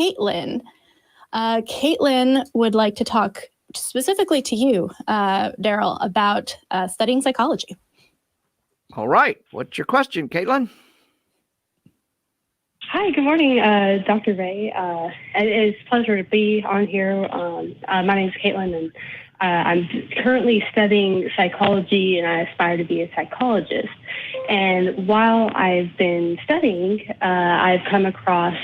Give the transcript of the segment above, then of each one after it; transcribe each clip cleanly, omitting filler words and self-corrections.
Caitlin. Caitlin would like to talk specifically to you, Darrel, about studying psychology. All right. What's your question, Caitlin? Hi, good morning, Dr. Ray. It's a pleasure to be on here. My name is Caitlin, and I'm currently studying psychology, and I aspire to be a psychologist. And while I've been studying, I've come across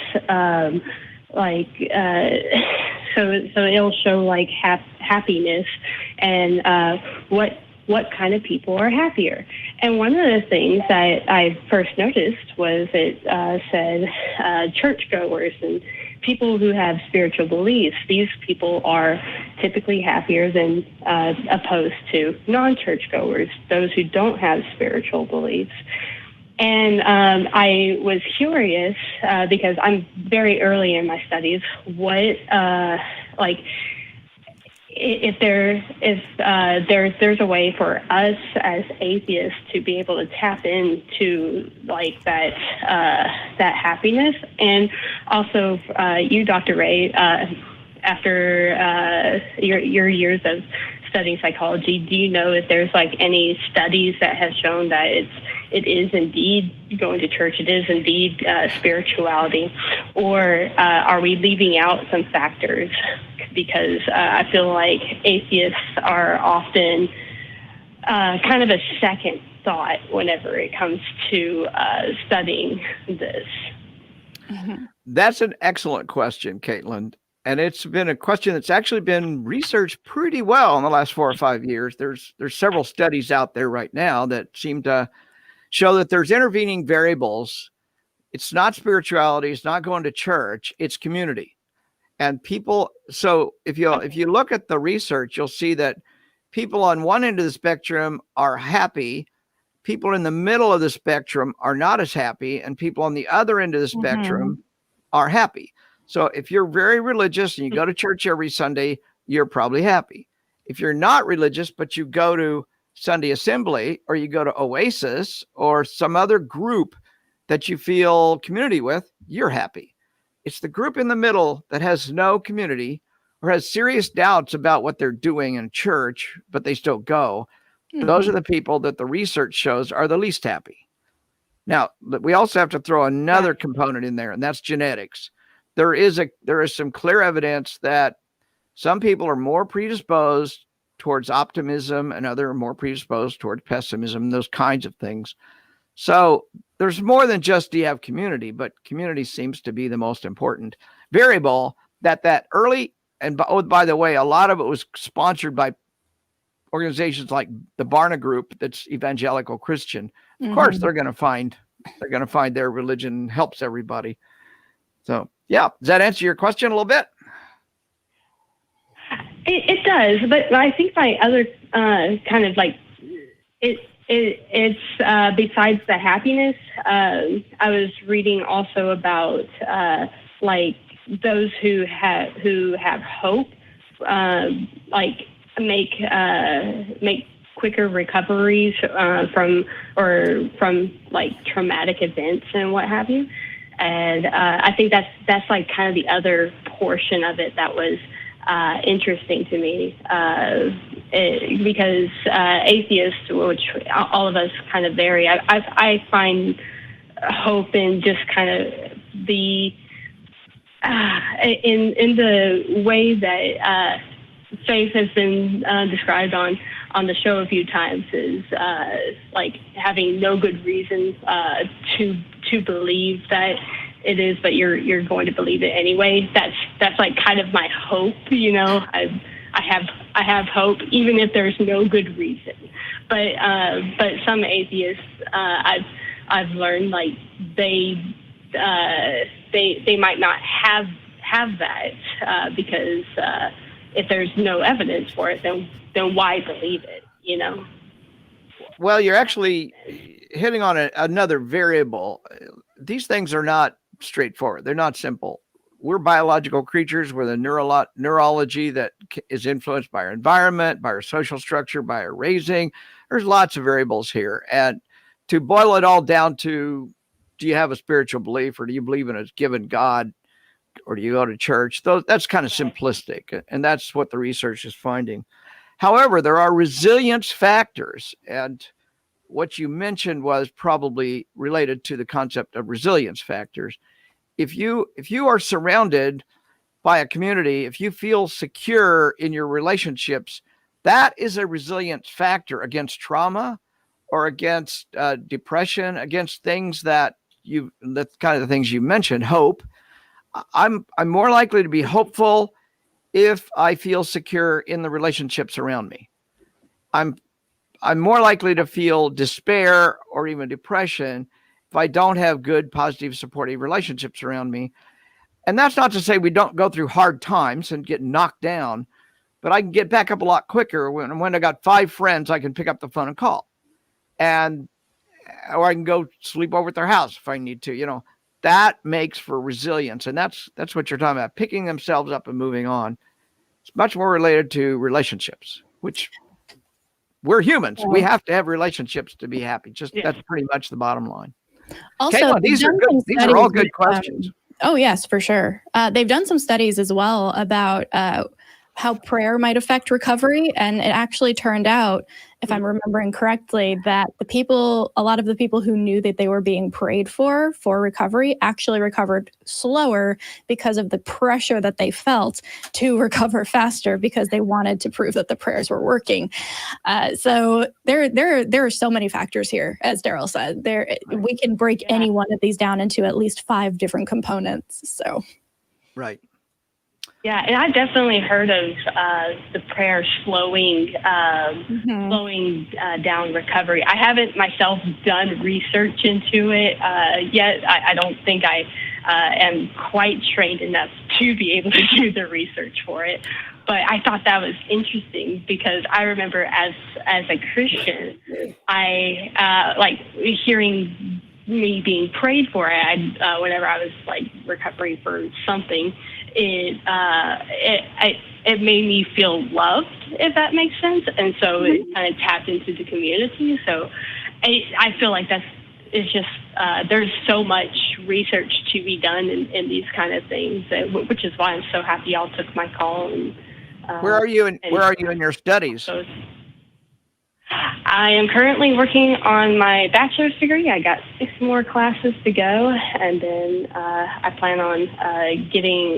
so it'll show like happiness and what kind of people are happier. And one of the things that I first noticed was it said churchgoers and people who have spiritual beliefs. These people are typically happier than opposed to non-churchgoers, those who don't have spiritual beliefs. And I was curious because I'm very early in my studies, if there's a way for us as atheists to be able to tap into like that happiness. And also you, Dr. Ray, after your years of studying psychology, do you know if there's like any studies that have shown that it is indeed going to church, it is indeed spirituality, or are we leaving out some factors? Because I feel like atheists are often kind of a second thought whenever it comes to studying this. That's an excellent question, Caitlin. And it's been a question that's actually been researched pretty well in the last 4 or 5 years. There's several studies out there right now that seem to show that there's intervening variables. It's not spirituality. It's not going to church. It's community. And people, so if you look at the research, you'll see that people on one end of the spectrum are happy. People in the middle of the spectrum are not as happy. And people on the other end of the spectrum are happy. So if you're very religious and you go to church every Sunday, you're probably happy. If you're not religious, but you go to Sunday Assembly or you go to Oasis or some other group that you feel community with, you're happy. It's the group in the middle that has no community or has serious doubts about what they're doing in church, but they still go. Those are the people that the research shows are the least happy. Now, we also have to throw another component in there, and that's genetics. There is some clear evidence that some people are more predisposed towards optimism and other are more predisposed towards pessimism, those kinds of things. So there's more than just do you have community, but community seems to be the most important variable that early. And by the way, a lot of it was sponsored by organizations like the Barna Group, that's evangelical Christian. Of course, they're going to find their religion helps everybody. So, yeah, does that answer your question a little bit? It does, but I think my other kind of like it's besides the happiness. I was reading also about like those who have hope, like make quicker recoveries from like traumatic events and what have you. And I think that's like kind of the other portion of it that was interesting to me, because atheists, which all of us kind of vary, I find hope in just kind of the in the way that faith has been described on the show a few times is like having no good reason to believe that it is, but you're going to believe it anyway. That's like kind of my hope, you know. I have hope even if there's no good reason. But some atheists, I've learnn like they might not have that because if there's no evidence for it, then why believe it, you know? Well, you're actually hitting on another variable. These things are not straightforward. They're not simple. We're biological creatures with a neurology that is influenced by our environment, by our social structure, by our raising. There's lots of variables here. And to boil it all down to, do you have a spiritual belief or do you believe in a given God? or do you go to church? That's kind of simplistic, and that's what the research is finding. However, there are resilience factors, and what you mentioned was probably related to the concept of resilience factors. If you are surrounded by a community, if you feel secure in your relationships, that is a resilience factor against trauma or against depression, against things the kind of the things you mentioned, hope. I'm more likely to be hopeful if I feel secure in the relationships around me. I'm more likely to feel despair or even depression if I don't have good, positive, supportive relationships around me. And that's not to say we don't go through hard times and get knocked down, but I can get back up a lot quicker when I got 5 friends I can pick up the phone and call. Or I can go sleep over at their house if I need to. That makes for resilience. And that's what you're talking about, picking themselves up and moving on. It's much more related to relationships, which we're humans. We have to have relationships to be happy. That's pretty much the bottom line. Also, Kayla, these are all good questions. Oh, yes, for sure. They've done some studies as well about how prayer might affect recovery. And it actually turned out, if I'm remembering correctly, that a lot of the people who knew that they were being prayed for recovery actually recovered slower because of the pressure that they felt to recover faster because they wanted to prove that the prayers were working. So there are so many factors here, as Darrel said. We can break any one of these down into at least 5 different components. So, right. Yeah, and I've definitely heard of the prayer slowing down recovery. I haven't myself done research into it yet. I don't think I am quite trained enough to be able to do the research for it. But I thought that was interesting because I remember as a Christian, I like hearing me being prayed for. Whenever I was like recovering for something. It made me feel loved, if that makes sense. And so it kind of tapped into the community. So I feel like it's just, there's so much research to be done in these kind of things, which is why I'm so happy y'all took my call. And, where are you in your studies? So I am currently working on my bachelor's degree. I got 6 more classes to go, and then I plan on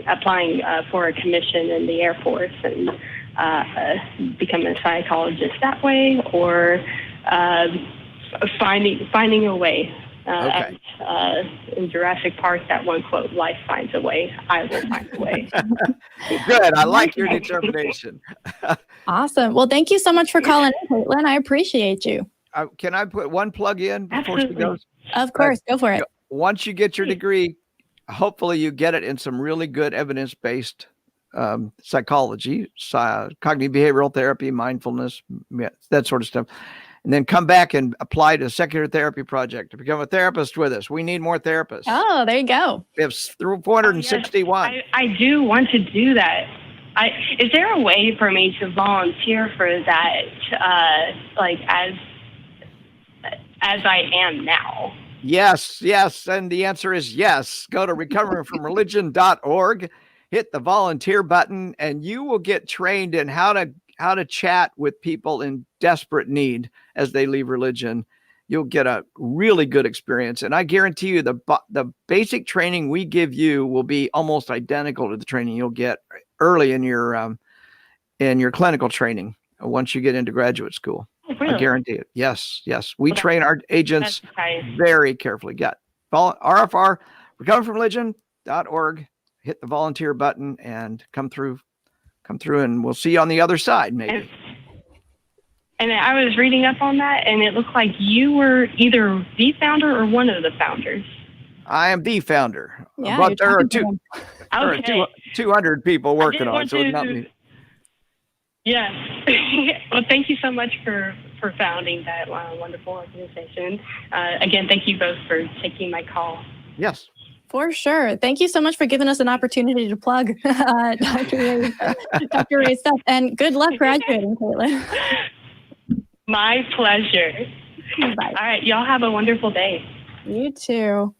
applying for a commission in the Air Force and becoming a psychologist that way, or finding a way. Okay. In Jurassic Park, that one quote, "Life finds a way. I will find a way." Good. I like your determination. Awesome. Well, thank you so much for calling in, Caitlin. I appreciate you. Can I put one plug in before she goes? Of course. Go for it. Once you get your degree, hopefully you get it in some really good evidence-based psychology, cognitive behavioral therapy, mindfulness, that sort of stuff. And then come back and apply to a secular therapy project to become a therapist with us. We need more therapists. Oh, there you go. We have 461. Yes, I do want to do that. Is there a way for me to volunteer for that, like as I am now? Yes. And the answer is yes. Go to recoveringfromreligion.org, hit the volunteer button, and you will get trained in how to chat with people in desperate need as they leave religion. You'll get a really good experience. And I guarantee you the basic training we give you will be almost identical to the training you'll get early in your clinical training once you get into graduate school. Oh, really? I guarantee it. Yes. We train our agents very carefully. Got RFR, recoveringfromreligion.org, hit the volunteer button and come through and we'll see you on the other side, maybe. And I was reading up on that, and it looked like you were either the founder or one of the founders. I am the founder. Yeah, but there are 200 people working on it, so it's not me. Yes. Well, thank you so much for founding that wonderful organization. Again, thank you both for taking my call. Yes. For sure. Thank you so much for giving us an opportunity to plug Dr. Ray's stuff. And good luck graduating, Caitlin. My pleasure. Bye. All right. Y'all have a wonderful day. You too.